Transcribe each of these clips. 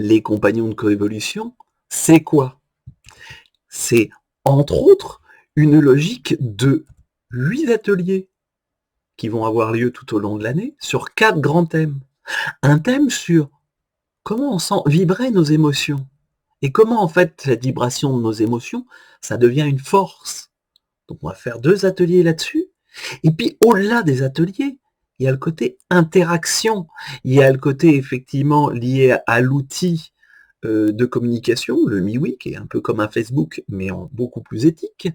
les compagnons de coévolution, c'est quoi? C'est, entre autres, une logique de 8 ateliers qui vont avoir lieu tout au long de l'année sur 4 grands thèmes. Un thème sur comment on sent vibrer nos émotions et comment, en fait, cette vibration de nos émotions, ça devient une force. Donc on va faire 2 ateliers là-dessus et puis au-delà des ateliers, il y a le côté interaction. Il y a le côté effectivement lié à l'outil, de communication, le MeWe, qui est un peu comme un Facebook, mais en beaucoup plus éthique,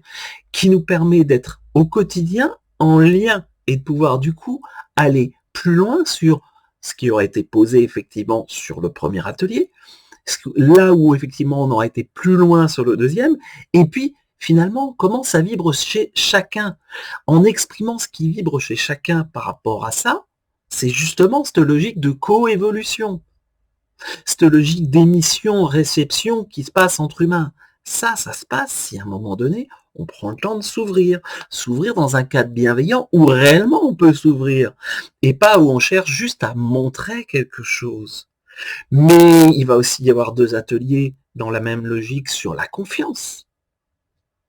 qui nous permet d'être au quotidien en lien et de pouvoir du coup aller plus loin sur ce qui aurait été posé effectivement sur le premier atelier, là où effectivement on aurait été plus loin sur le deuxième, et puis finalement comment ça vibre chez chacun. En exprimant ce qui vibre chez chacun par rapport à ça, c'est justement cette logique de coévolution, cette logique d'émission-réception qui se passe entre humains. Ça se passe si à un moment donné, on prend le temps de s'ouvrir. S'ouvrir dans un cadre bienveillant où réellement on peut s'ouvrir, et pas où on cherche juste à montrer quelque chose. Mais il va aussi y avoir 2 ateliers dans la même logique sur la confiance,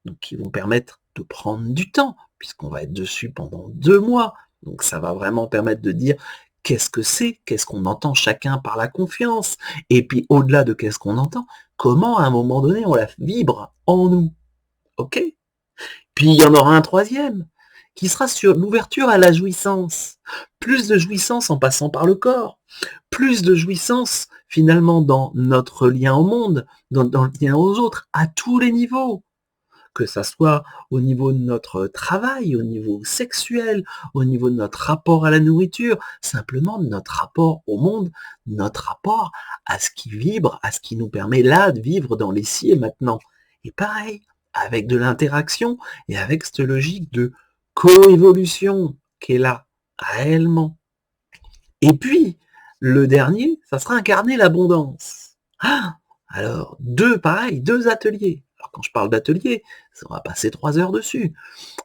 donc qui vont permettre de prendre du temps, puisqu'on va être dessus pendant 2 mois. Donc ça va vraiment permettre de dire qu'est-ce que c'est, qu'est-ce qu'on entend chacun par la confiance, et puis au-delà de qu'est-ce qu'on entend, comment à un moment donné on la vibre en nous. OK? Puis il y en aura un troisième qui sera sur l'ouverture à la jouissance. Plus de jouissance en passant par le corps, plus de jouissance finalement dans notre lien au monde, dans le lien aux autres, à tous les niveaux. Que ça soit au niveau de notre travail, au niveau sexuel, au niveau de notre rapport à la nourriture, simplement de notre rapport au monde, notre rapport à ce qui vibre, à ce qui nous permet là de vivre dans l'ici et maintenant. Et pareil, avec de l'interaction et avec cette logique de coévolution qui est là, réellement. Et puis, le dernier, ça sera incarner l'abondance. Ah, alors, pareil, 2 ateliers. Alors quand je parle d'atelier, on va passer 3 heures dessus,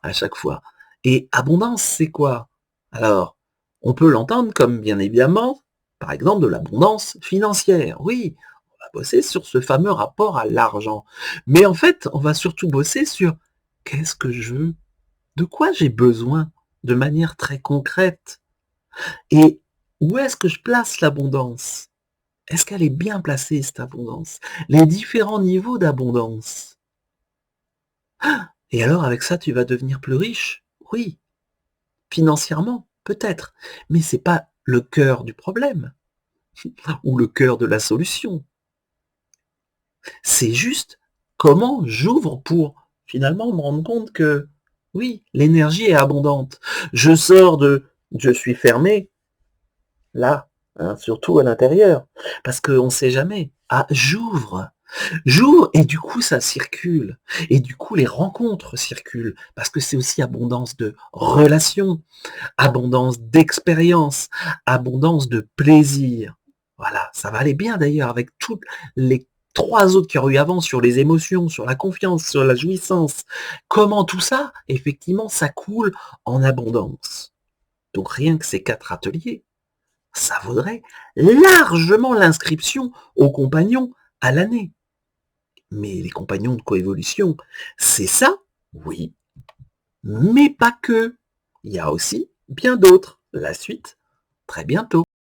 à chaque fois. Et abondance, c'est quoi? Alors, on peut l'entendre comme, bien évidemment, par exemple, de l'abondance financière. Oui, on va bosser sur ce fameux rapport à l'argent. Mais en fait, on va surtout bosser sur qu'est-ce que je veux? De quoi j'ai besoin? De manière très concrète. Et où est-ce que je place l'abondance? Est-ce qu'elle est bien placée, cette abondance? Les différents niveaux d'abondance. Et alors, avec ça, tu vas devenir plus riche? Oui. Financièrement, peut-être. Mais c'est pas le cœur du problème ou le cœur de la solution. C'est juste comment j'ouvre pour finalement me rendre compte que oui, l'énergie est abondante. Je sors de je suis fermé là, hein, surtout à l'intérieur, parce qu'on ne sait jamais. Ah, j'ouvre. J'ouvre et du coup ça circule. Et du coup les rencontres circulent, parce que c'est aussi abondance de relations, abondance d'expérience, abondance de plaisir. Voilà, ça va aller bien d'ailleurs avec toutes les 3 autres qu'il y aura eu avant sur les émotions, sur la confiance, sur la jouissance. Comment tout ça, effectivement, ça coule en abondance. Donc rien que ces 4 ateliers, ça vaudrait largement l'inscription aux compagnons à l'année. Mais les compagnons de coévolution, c'est ça, oui, mais pas que. Il y a aussi bien d'autres. La suite, très bientôt.